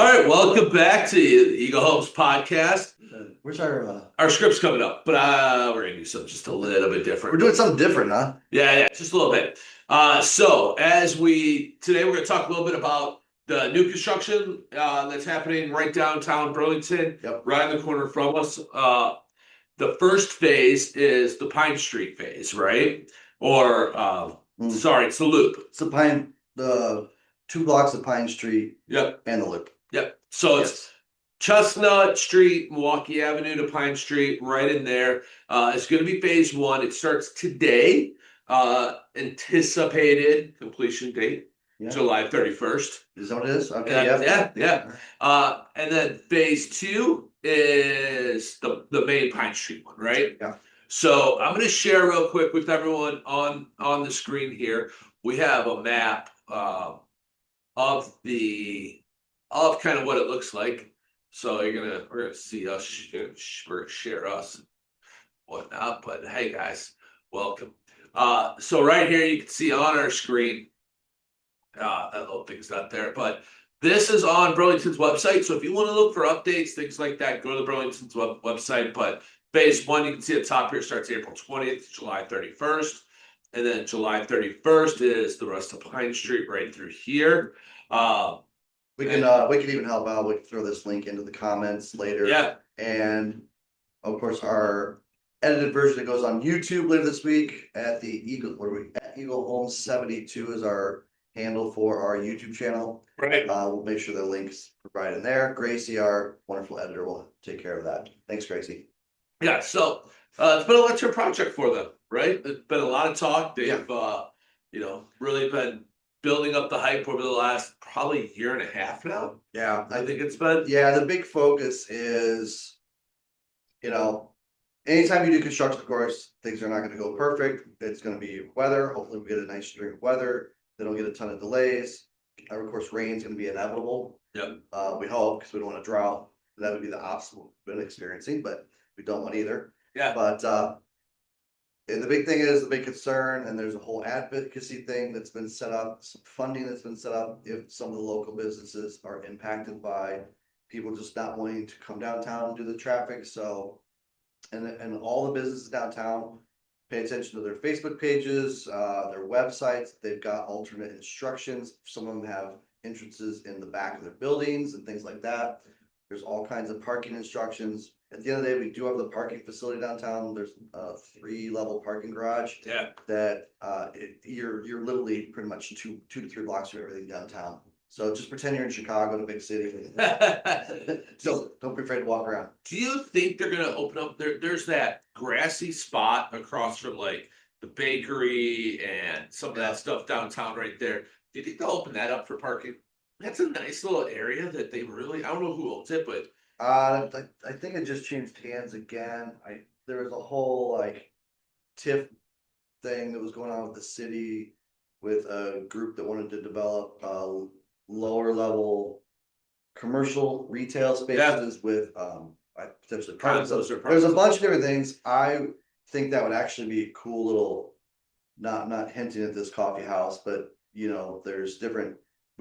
All right, welcome back to the Eagle Homes podcast. Where's our? Our script's coming up, but we're gonna do something just a little bit different. We're doing something different, huh? Yeah, just a little bit. So today we're gonna talk a little bit about the new construction that's happening right downtown Burlington, Yep. right on the corner from us. The first phase is the Pine Street phase, right? Or sorry, it's the Loop. It's the 2 blocks of Pine Street. Yep. And the Loop. Yep. So it's Chestnut Street, Milwaukee Avenue to Pine Street, right in there. It's going to be phase one. It starts today. Anticipated completion date, July 31st. Is that what it is? Okay. Yeah. And then phase two is the main Pine Street one, right? Yeah. So I'm going to share real quick with everyone on the screen here. We have a map of kind of what it looks like. So we're gonna see us, we're gonna share us and whatnot. But hey guys, welcome. So right here you can see on our screen, that little thing's not there, but this is on Burlington's website. So if you want to look for updates, things like that, go to the Burlington's website. But phase one, you can see at the top here, starts April 20th to July 31st. And then July 31st is the rest of Pine Street right through here. We can even help out. We can throw this link into the comments later. Yeah. And of course, our edited version that goes on YouTube later this week at Eagle Homes 72 is our handle for our YouTube channel. Right. We'll make sure the link's provided in there. Gracie, our wonderful editor, will take care of that. Thanks, Gracie. Yeah. So it's been a long-term project for them, right? It's been a lot of talk. They've really been building up the hype over the last probably year and a half now. Yeah, I think it's been. Yeah, the big focus is, anytime you do construction, of course, things are not going to go perfect. It's going to be weather. Hopefully we get a nice string of weather. They don't get a ton of delays. Of course, rain's going to be inevitable. Yep. We hope, because we don't want a drought. That would be the obstacle we've been experiencing, but we don't want either. Yeah. But the big thing is the big concern, and there's a whole advocacy thing that's been set up, some funding that's been set up if some of the local businesses are impacted by people just not wanting to come downtown and do the traffic. So, and all the businesses downtown pay attention to their Facebook pages, their websites. They've got alternate instructions. Some of them have entrances in the back of their buildings and things like that. There's all kinds of parking instructions. At the end of the day, we do have the parking facility downtown. There's a 3-level parking garage. Yeah. That you're literally pretty much two to 3 blocks from everything downtown. So just pretend you're in Chicago, in a big city. Don't be afraid to walk around. Do you think they're gonna open up there's that grassy spot across from like the bakery and some of that stuff downtown right there? Do you think they'll open that up for parking? That's a nice little area that they really, I don't know who owns it, but I think it just changed hands again. There was a whole TIF thing that was going on with the city with a group that wanted to develop lower level commercial retail spaces with potentially condos. There's a bunch of different things. I think that would actually be a cool little, not hinting at this coffee house, but we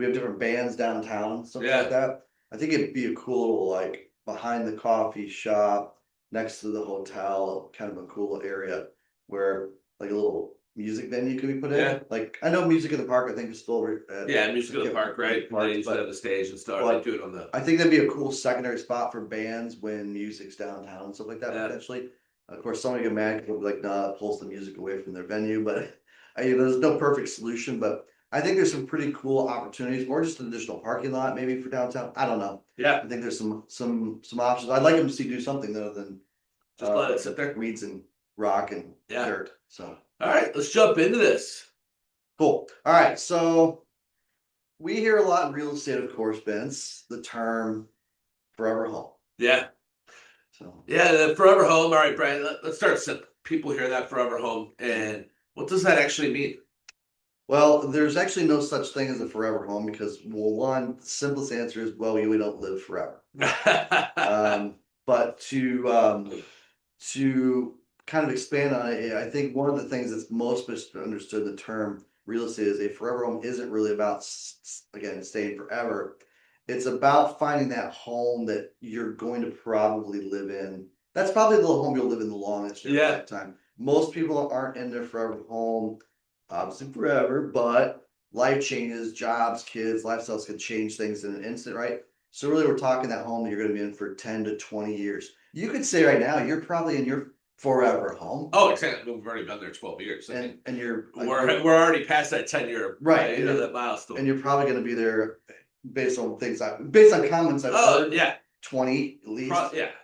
have different bands downtown, something like that. I think it'd be a cool little behind the coffee shop next to the hotel, kind of a cool area where a little music venue could be put in. I know Music in the Park, I think is still over at Music in the Park, right? They used to have the stage and stuff. They do it on the. I think that'd be a cool secondary spot for bands when music's downtown and stuff like that potentially. Of course, somebody get mad because they'll be nah, it pulls the music away from their venue, but there's no perfect solution, but I think there's some pretty cool opportunities, or just an additional parking lot maybe for downtown. I don't know. Yeah. I think there's some options. I'd like them to do something other than just let it sit there. Weeds and rock and dirt. So all right, let's jump into this. Cool. All right. So we hear a lot in real estate, of course, Vince, the term forever home. Yeah. So the forever home. All right, Brian, let's start simple. People hear that forever home, and what does that actually mean? Well, there's actually no such thing as a forever home because, one, the simplest answer is, we don't live forever. But to kind of expand on it, I think one of the things that's most misunderstood the term real estate is a forever home isn't really about, again, staying forever. it's about finding that home that you're going to probably live in. That's probably the home you'll live in the longest in your Yeah. lifetime. Most people aren't in their forever home, obviously forever, but life changes, jobs, kids, lifestyles can change things in an instant, right? So really, we're talking that home that you're going to be in for 10 to 20 years. You could say right now you're probably in your forever home, Oh, exactly. We've already been there 12 years. I mean, and you're we're already past that 10-year, right, you know, that milestone. and you're probably going to be there based on based on comments I've Oh, heard. yeah. 20 at least.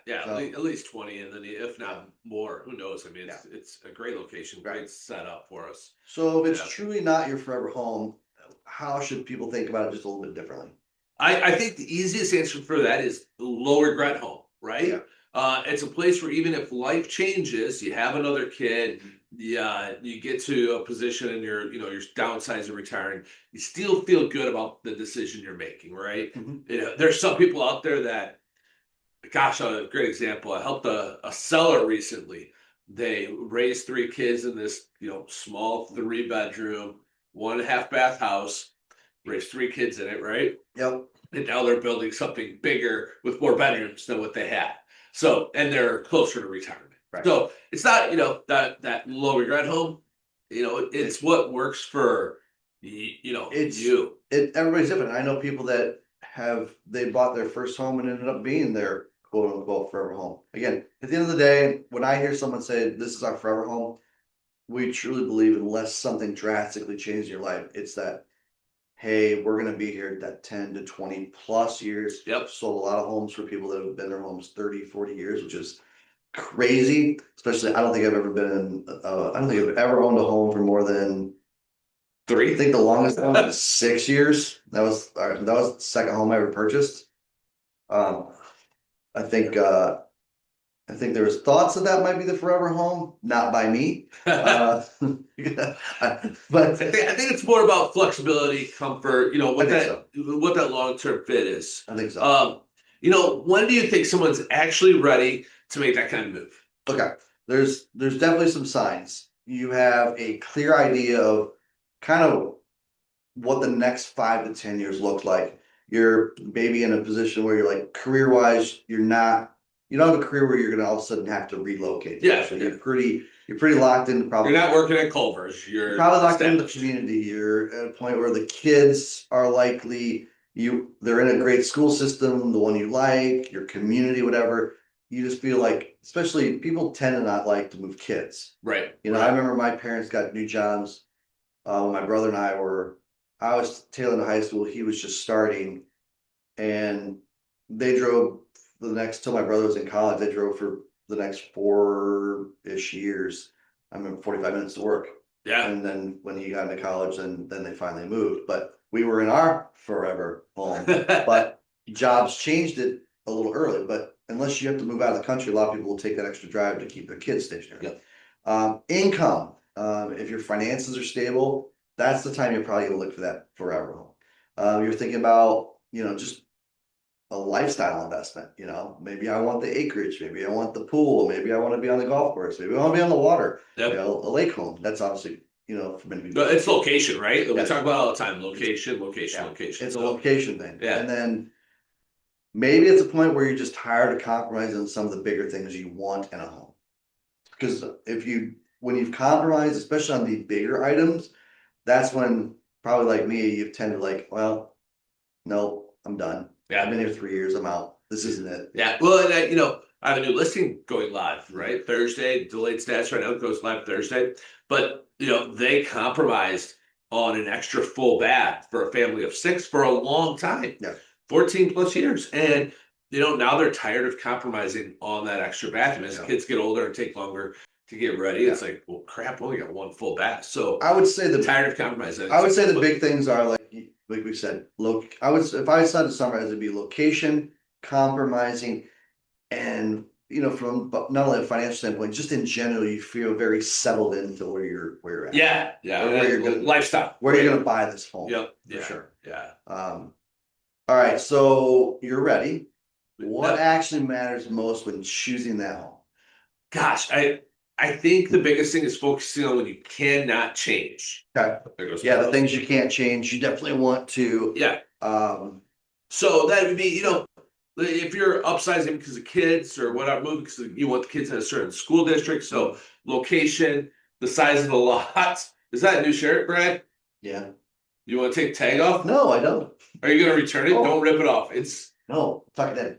Yeah, So- at least 20, and then if not more, who knows? I mean, it's a great location, great Right. setup for us. So if it's Yeah. truly not your forever home, how should people think about it just a little bit differently? I think the easiest answer for that is low regret home, right? Yeah. It's a place where even if life changes, you have another kid, you get to a position and you're downsizing, retiring, you still feel good about the decision you're making, right? Mhm. You know, there's some people out there that, gosh, a great example. I helped a seller recently. They raised 3 kids in this, small 3-bedroom, 1.5 bath house, raised 3 kids in it, right? Yep. And now they're building something bigger with more bedrooms than what they had. So, and they're closer to retirement. Right. So it's not, that low regret home, it's what works for, It's- you. Everybody's different. I know people that they bought their first home and ended up being their quote unquote forever home. Again, at the end of the day, when I hear someone say this is our forever home, we truly believe unless something drastically changes your life, it's that, hey, we're gonna be here that 10 to 20 plus years. Yep. Sold a lot of homes for people that have been in their homes 30, 40 years, which is crazy. Especially, I don't think I've ever been I don't think I've ever owned a home for more than I 3. think the longest one was 6 years. That was the second home I ever purchased. Um, I think there was thoughts that might be the forever home, not by me. But I think it's more about flexibility, comfort, what that long-term fit is. I think so. When do you think someone's actually ready to make that kind of move? Okay, there's definitely some signs. You have a clear idea of kind of what the next 5 to 10 years look like. You're maybe in a position where you're like career wise, you don't have a career where you're gonna all of a sudden have to relocate. Yeah, So you're pretty locked into probably. You're not working at Culver's. You're Probably locked into the established. community. You're at a point where the kids are likely they're in a great school system, the one you like, your community, whatever. You just feel like, especially people tend to not like to move kids. Right. I remember my parents got new jobs when my brother and I was tail end of high school, he was just starting, and they drove till my brother was in college, they drove for the next 4-ish years. I remember 45 minutes to work. Yeah. And then when he got into college, then they finally moved. But we were in our forever home. But jobs changed it a little early. But unless you have to move out of the country, a lot of people will take that extra drive to keep their kids stationary. Yep. Income. If your finances are stable, that's the time you're probably gonna look for that forever home. You're thinking about, just a lifestyle investment, maybe I want the acreage, maybe I want the pool, maybe I want to be on the golf course, maybe I want to be on the water, Yep. a lake home. That's obviously, for many people. But it's location, right? We Yeah. talk about all the time. Location. Yeah. Location. It's a location thing. Yeah. And then maybe it's a point where you're just tired of compromising on some of the bigger things you want in a home. Because when you've compromised, especially on the bigger items, that's when probably like me, you tend to like, well, no, I'm done. Yeah. I've been here 3 years. I'm out. This isn't it. Yeah. Well, and I have a new listing going live, right? Thursday, delayed stats right now. It goes live Thursday. But, they compromised on an extra full bath for a family of 6 for a long time. Yeah. 14 plus years. And, now they're tired of compromising on that extra bathroom. As kids get older and take longer to get ready, it's like, well, crap, we only got 1 full bath. So I would say tired of compromising. I would say the big things are like we said, if I decided to summarize, it'd be location, compromising, and from not only a financial standpoint, just in general, you feel very settled into where you're at. Yeah. Or where you're gonna lifestyle. Where you're gonna buy this home. Yep. For sure. Yeah. All right, so you're ready. What actually matters most when choosing that home? Gosh, I think the biggest thing is focusing on when you cannot change. Okay. There goes Yeah, the things you can't change, you definitely want to Yeah. So that would be, if you're upsizing because of kids or whatever, moving because you want the kids in a certain school district. So location, the size of the lot. Is that a new shirt, Brad? Yeah. You want to take the tag off? No, I don't. Are you going to return it? Oh. Don't rip it off. It's. No, tuck it in.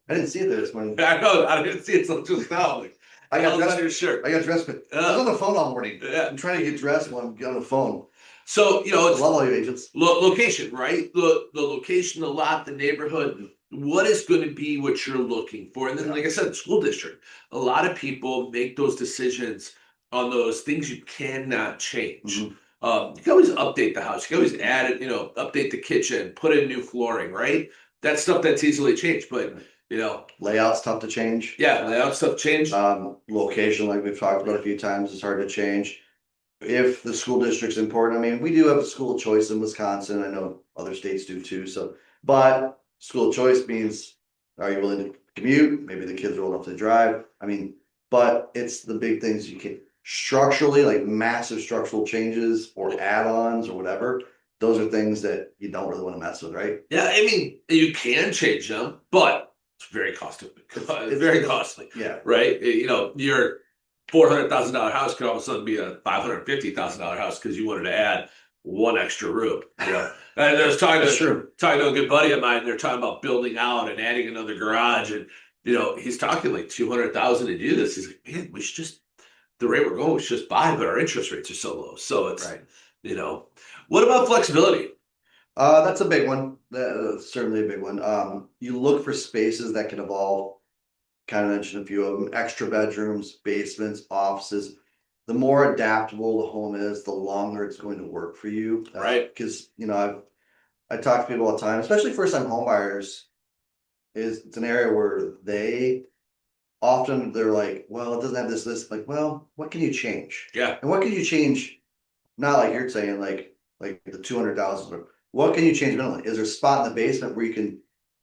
I didn't see it this morning. I know. I didn't see it until just now. Like, I got on dressed. your shirt. I got dressed, but I was on the phone all morning. Yeah. I'm trying to get dressed while I'm on the phone. So I it's love all you agents. location, right? The location, the lot, the neighborhood. What is going to be what you're looking for? And then, like I said, the school district. A lot of people make those decisions on those things you cannot change. You can always update the house. You can always add it. Update the kitchen, put in new flooring, right? That's stuff that's easily changed. But layout's tough to change. Yeah, layout stuff changed. Location, like we've talked about a few times, is hard to change. If the school district's important, I mean, we do have a school of choice in Wisconsin. I know other states do too. But school of choice means, are you willing to commute? Maybe the kids are old enough to drive. I mean, but it's the big things you can structurally, like massive structural changes or add-ons or whatever. Those are things that you don't really want to mess with, right? Yeah, I mean, you can change them, but it's very costly. It's very costly. Yeah. Right? Your $400,000 house could all of a sudden be a $550,000 house because you wanted to add one extra room. And there's talking to a good buddy of mine. They're talking about building out and adding another garage, and he's talking like $200,000 to do this. He's like, man, we should just the rate we're going, we should just buy, but our interest rates are so low. So it's right. What about flexibility? That's a big one. That's certainly a big one. You look for spaces that can evolve. Kind of mentioned a few of them: extra bedrooms, basements, offices. The more adaptable the home is, the longer it's going to work for you. Right. Because I talk to people all the time, especially first-time home buyers. It's an area where they're like, well, it doesn't have this. Like, well, what can you change? Yeah. And what can you change? Not like you're saying, like the 200,000. What can you change minimally? Is there a spot in the basement where you can,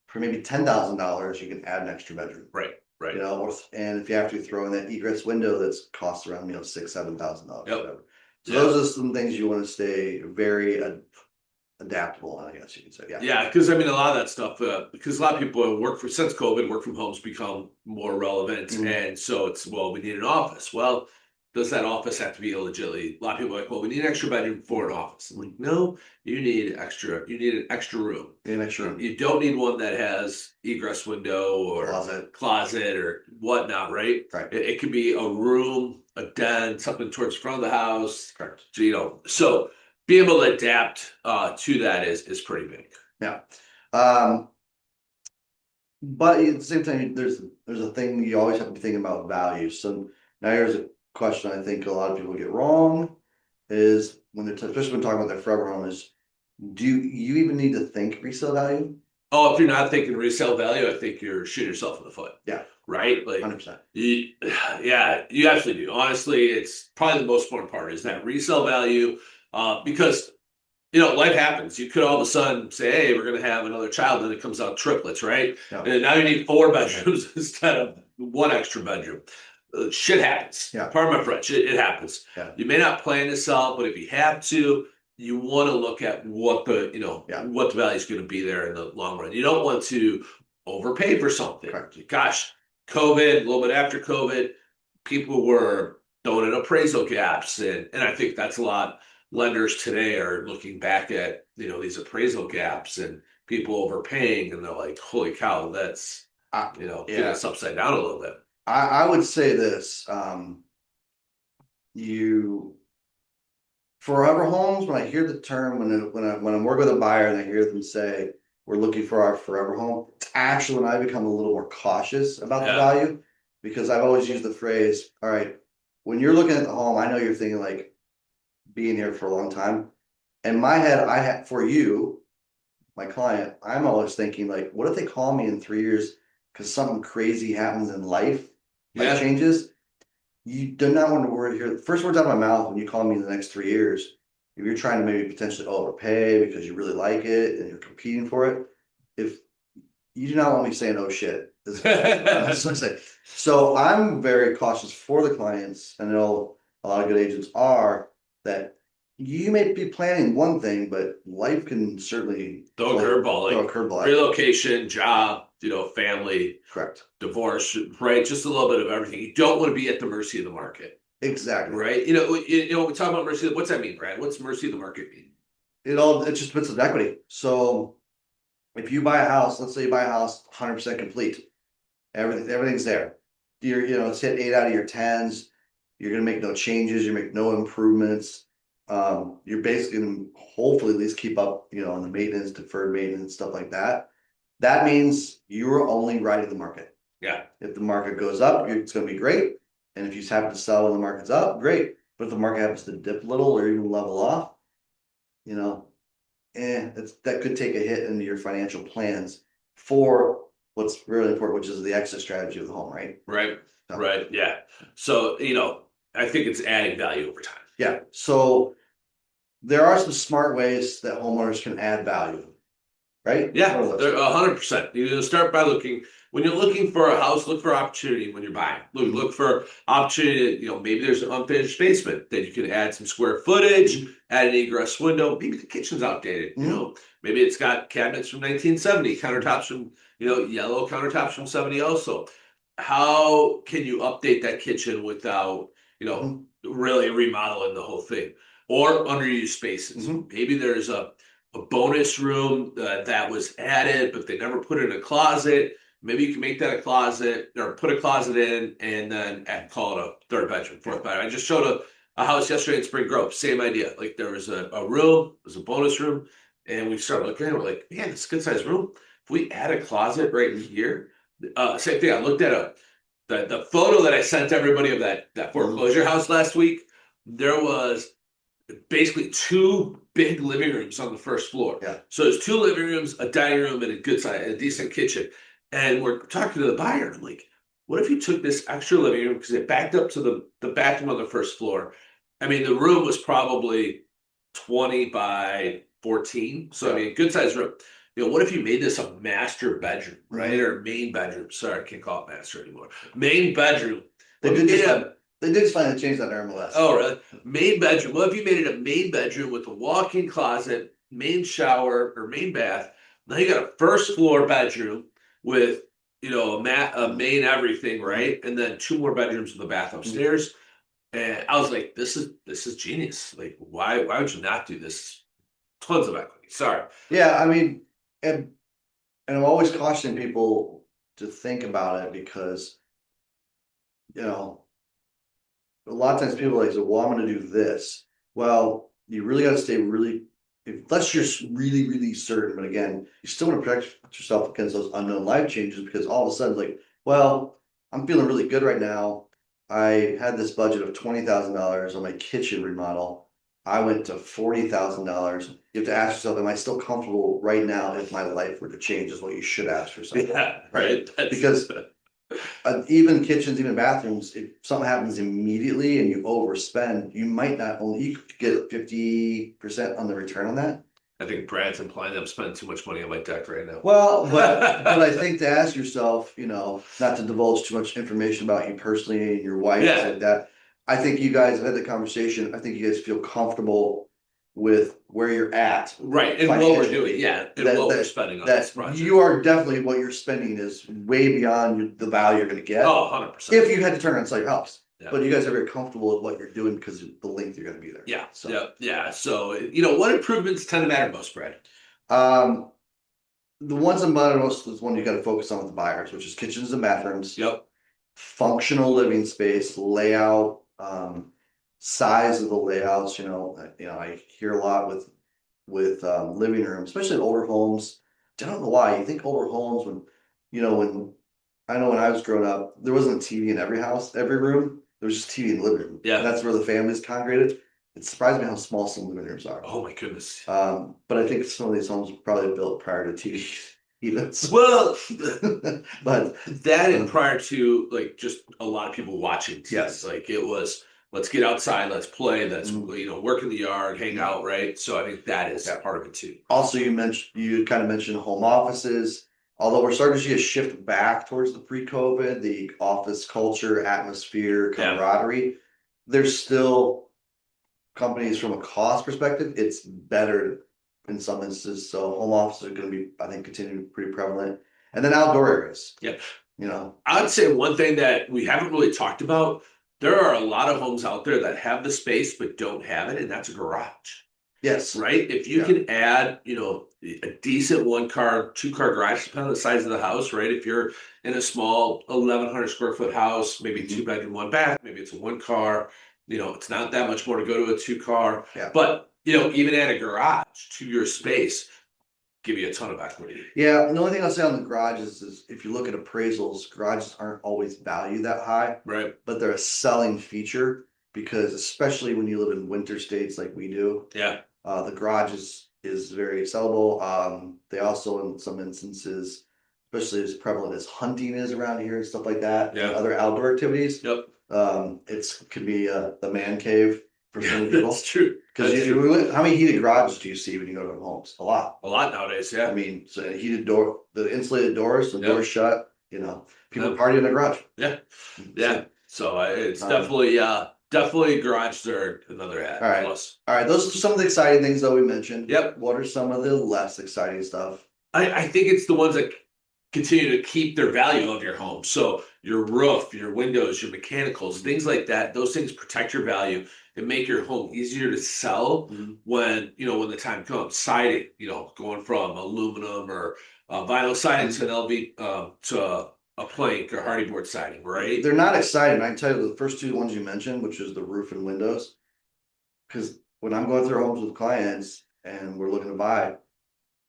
for maybe $10,000, you can add an extra bedroom? Right. Right. And if you have to throw in that egress window, that's costs around $6,000-7,000. Yep. Whatever. So those are some things you want to stay very adaptable on, I guess you could say. Yeah. Yeah, because a lot of that stuff, because a lot of people since COVID, work from home's become more relevant, and so it's we need an office. Well, does that office have to be illegitimately? A lot of people are like, well, we need an extra bedroom for an office. I'm like, no, you need an extra room. An extra room. You don't need one that has egress window or closet or whatnot, right? Right. It could be a room, a den, something towards the front of the house. Correct. So being able to adapt to that is pretty big. Yeah. But at the same time, there's a thing you always have to be thinking about: value. So now here's a question I think a lot of people get wrong is when especially when talking about their forever home is, do you even need to think resale value? Oh, if you're not thinking resale value, I think you're shooting yourself in the foot. Yeah. Right? Like 100%. Yeah, you absolutely do. Honestly, it's probably the most important part is that resale value, because life happens. You could all of a sudden say, hey, we're going to have another child, and it comes out triplets, right? Yeah. And now you need 4 bedrooms instead of 1 extra bedroom. Shit happens. Yeah. Pardon my French. It happens. Yeah. You may not plan to sell, but if you have to, you want to look at what the what the value is going to be there in the long run. You don't want to overpay for something. Correct. Gosh, COVID, a little bit after COVID, people were throwing in appraisal gaps, and I think that's a lot. Lenders today are looking back at these appraisal gaps and people overpaying, and they're like, holy cow, that's get us upside down a little bit. I would say this: forever homes. When I hear the term, when I'm working with a buyer and I hear them say we're looking for our forever home, actually when I become a little more cautious about the value, because I've always used the phrase, all right, when you're looking at the home, I know you're thinking like being here for a long time. In my head, for you, my client, I'm always thinking like, what if they call me in 3 years because something crazy happens in life? Life changes. You do not want to worry here. The first words out of my mouth when you call me in the next 3 years, if you're trying to maybe potentially overpay because you really like it and you're competing for it, if you do not want me saying, oh shit. That's what I say. So I'm very cautious for the clients, and I know a lot of good agents are, that you may be planning one thing, but life can certainly Throw a curveball, throw a like curveball at you. relocation, job, family, Correct. divorce, right? Just a little bit of everything. You don't want to be at the mercy of the market, Exactly. right? We talk about mercy. What's that mean, Brad? What's mercy of the market mean? It just puts an equity. So if you buy a house, let's say you buy a house 100% complete, everything's there. It's hit 8 out of your 10s. You're gonna make no changes. You make no improvements. You're basically gonna hopefully at least keep up, on the maintenance, deferred maintenance, stuff like that. That means you're only riding the market. Yeah. If the market goes up, it's gonna be great. And if you happen to sell when the market's up, great. But if the market happens to dip a little or even level off, you know, that could take a hit into your financial plans for what's really important, which is the exit strategy of the home, right? Right. So, Right. Yeah. So, I think it's adding value over time. yeah. So there are some smart ways that homeowners can add value, right? Yeah, What are those? 100%. You start by looking when you're looking for a house. Look for opportunity when you're buying. Look for opportunity. Maybe there's an unfinished basement that you can add some square footage, add an egress window. Maybe the kitchen's outdated. Maybe it's got cabinets from 1970, countertops from yellow countertops from 70. Also, how can you update that kitchen without really remodeling the whole thing? Or underused spaces. Maybe there's a bonus room that was added, but they never put it in a closet. Maybe you can make that a closet or put a closet in and then call it a third bedroom, fourth bedroom. I just showed a house yesterday in Spring Grove. Same idea. Like there was a room, there was a bonus room, and we started looking at it. We're like, man, it's a good sized room. If we add a closet right here, same thing. I looked at the photo that I sent everybody of that foreclosure house last week. There was basically two big living rooms on the first floor. Yeah. So there's two living rooms, a dining room, and a decent kitchen. And we're talking to the buyer. I'm like, what if you took this extra living room because it backed up to the bathroom on the first floor? I mean, the room was probably 20 by 14. So I mean, good sized room. What if you made this a master bedroom, right? Or main bedroom? Sorry, I can't call it master anymore. Main bedroom. They did finally change that MLS. Oh, really? Main bedroom. Well, if you made it a main bedroom with a walk-in closet, main shower, or main bath, now you got a first floor bedroom with a main everything, right? And then two more bedrooms with a bath upstairs. And I was like, this is genius. Like, why would you not do this? Tons of equity. Sorry. Yeah, I mean, and I'm always cautioning people to think about it because a lot of times people are like, well, I'm going to do this. Well, you really got to stay unless you're really, really certain. But again, you still want to protect yourself against those unknown life changes because all of a sudden, like, well, I'm feeling really good right now. I had this budget of $20,000 on my kitchen remodel. I went to $40,000. You have to ask yourself, am I still comfortable right now if my life were to change? Is what you should ask yourself. Yeah, right. Because even kitchens, even bathrooms, if something happens immediately and you overspend, you could get 50% on the return on that. I think Brad's implying that I'm spending too much money on my deck right now. Well, but I think to ask yourself, not to divulge too much information about you personally and your wife, Yeah. like that. I think you guys have had the conversation. I think you guys feel comfortable with where you're at. Right, and what we're doing, yeah, and what we're spending on this project. You are definitely, what you're spending is way beyond the value you're going to get. Oh, 100%. If you had to turn around and sell your house. Yeah. But you guys are very comfortable with what you're doing because of the length you're going to be there. Yeah, So. yeah. So, what improvements tend to matter most, Brad? The ones that matter most is one you got to focus on with the buyers, which is kitchens and bathrooms. Yep. Functional living space, layout, size of the layouts. I hear a lot with living rooms, especially in older homes. I don't know why. You think older homes when I know when I was growing up, there wasn't a TV in every house, every room. There was just TV in the living room. Yeah. And that's where the families congregated. It surprised me how small some living rooms are. Oh my goodness. But I think some of these homes were probably built prior to TV even. Well, but that and prior to just a lot of people watching TV. Yes. Like it was, let's get outside, let's play, let's work in the yard, hang out, right? So I think that is part of it too. Also, you kind of mentioned home offices. Although we're starting to see a shift back towards the pre-COVID, the office culture, atmosphere, camaraderie, there's still companies from a cost perspective, it's better in some instances. So home offices are going to be, I think, continuing pretty prevalent. And then outdoor areas. Yeah. You know, I'd say one thing that we haven't really talked about, there are a lot of homes out there that have the space but don't have it, and that's a garage. yes, Right? If you can add, a decent 1 car, 2 car garage, depending on the size of the house, right? If you're in a small 1,100 square foot house, maybe 2 bedroom, 1 bath, maybe it's a 1 car, it's not that much more to go to a 2 car. Yeah. But, even add a garage to your space, give you a ton of equity. Yeah, and the only thing I'll say on the garages is if you look at appraisals, garages aren't always valued that high, Right. but they're a selling feature because especially when you live in winter states like we do, Yeah. the garage is very sellable. They also in some instances, especially as prevalent as hunting is around here and stuff like that, Yeah. and other outdoor activities. Yep. It's can be the man cave for some people. That's true. Because how many heated garages do you see when you go to homes? A lot. A lot nowadays, yeah. I mean, so a heated door, the insulated doors, the Yep. doors shut, people Yep. party in the garage. Yeah. Yeah. So it's Um, definitely garages are another add. All right. Plus. All right, those are some of the exciting things that we mentioned. Yep. What are some of the less exciting stuff? I think it's the ones that continue to keep their value of your home. So your roof, your windows, your mechanicals, things like that, those things protect your value and make your home easier to sell when the time comes. Siding, going from aluminum or vinyl siding to an LV to a plank or hardy board siding, right? They're not exciting. I can tell you the first two ones you mentioned, which is the roof and windows. Because when I'm going through homes with clients and we're looking to buy,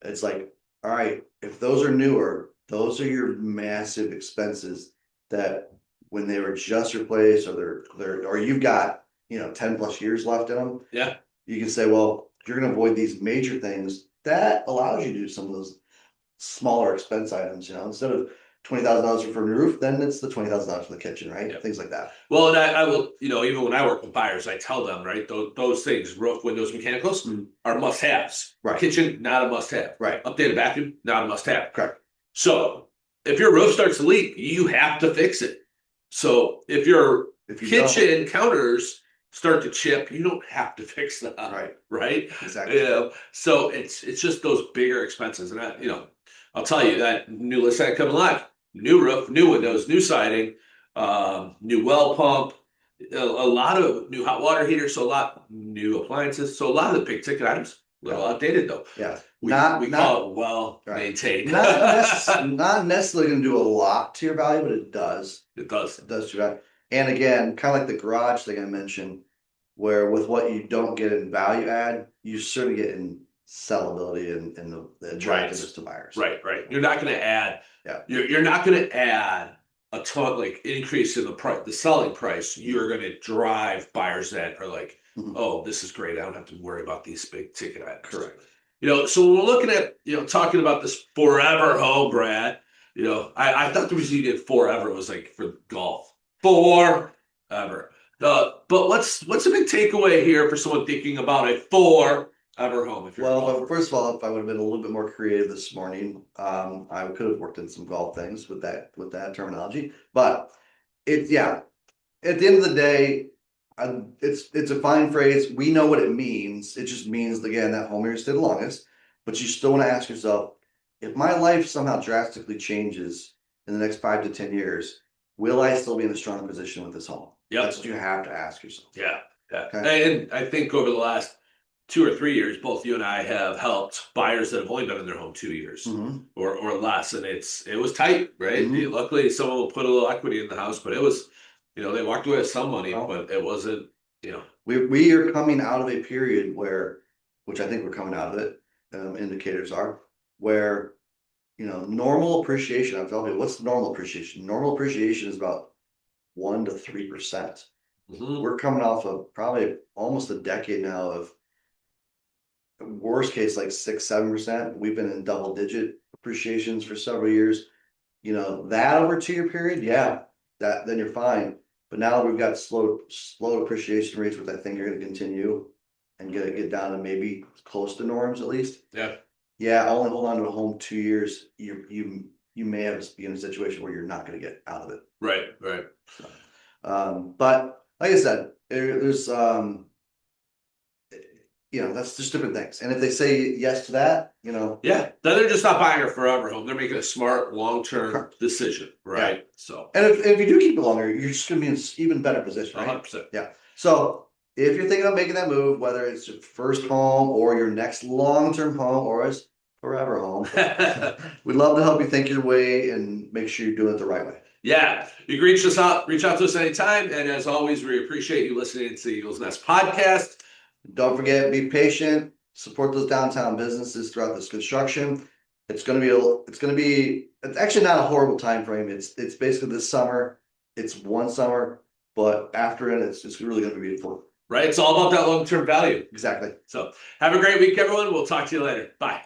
it's like, all right, if those are newer, those are your massive expenses that when they were just replaced or or you've got 10 plus years left in them, Yeah. you can say, well, you're going to avoid these major things. That allows you to do some of those smaller expense items, instead of $20,000 for a new roof, then it's the $20,000 for the kitchen, right? Yep. Things like that. Well, and I will, even when I work with buyers, I tell them, right, those things, roof, windows, mechanicals, are must-haves. Right. Kitchen, not a must-have. Right. Updated bathroom, not a must-have. Correct. So if your roof starts to leak, you have to fix it. So if your kitchen counters start to chip, you don't have to fix that. Right. Right. Exactly. So it's just those bigger expenses, and I'll tell you that new list that coming live, new roof, new windows, new siding, new well pump, a lot of new hot water heaters, so a lot new appliances, so a lot of the big ticket items. A little outdated though. Yeah. We call it well maintained. Not necessarily going to do a lot to your value, but it does. It does. It does to your value. And again, kind of like the garage thing I mentioned, where with what you don't get in value add, you certainly get in sellability and the attractiveness to buyers. Right. You're not going to add. Yeah. You're not going to add a ton like increase in the price, the selling price. You're going to drive buyers that are like, oh, this is great. I don't have to worry about these big ticket items. Correct. So when we're looking at, talking about this forever home, Brad, I thought the reason you did forever was like for golf. Forever. But what's a big takeaway here for someone thinking about a forever home? Well, first of all, if I would have been a little bit more creative this morning, I could have worked in some golf things with that terminology. But at the end of the day, it's a fine phrase. We know what it means. It just means, again, that home here stay the longest. But you still want to ask yourself, if my life somehow drastically changes in the next 5 to 10 years, will I still be in a strong position with this home? Yep. That's what you have to ask yourself. Yeah. Okay. And I think over the last 2 or 3 years, both you and I have helped buyers that have only been in their home 2 years or less, and it was tight, right? Luckily, someone will put a little equity in the house, but it was, they walked away with some money, but it wasn't, We are coming out of a period which I think we're coming out of it. Indicators are where normal appreciation. I'm telling you, what's normal appreciation? Normal appreciation is about 1 to 3%. We're coming off of probably almost a decade now of worst case like 6-7%. We've been in double digit appreciations for several years. That over a 2-year period, then you're fine. But now we've got slow appreciation rates, which I think are going to continue and get down to maybe close to norms at least. I only hold on to a home 2 years. You may have be in a situation where you're not going to get out of it. Right. So, but like I said, there's that's just different things. And if they say yes to that, Yeah, then they're just not buying a forever home. They're making a smart, long-term decision, right? Yeah. So, and if you do keep it longer, you're just going to be in an even better position, right? 100%. Yeah. So if you're thinking of making that move, whether it's your first home or your next long-term home or a forever home, we'd love to help you think your way and make sure you're doing it the right way. Yeah, you can reach out to us anytime. And as always, we appreciate you listening to the Eagles Nest podcast. Don't forget, be patient, support those downtown businesses throughout this construction. It's actually not a horrible time frame. It's basically this summer. It's one summer, but after it, it's really going to be beautiful. Right? It's all about that long-term value. Exactly. So have a great week, everyone. We'll talk to you later. Bye.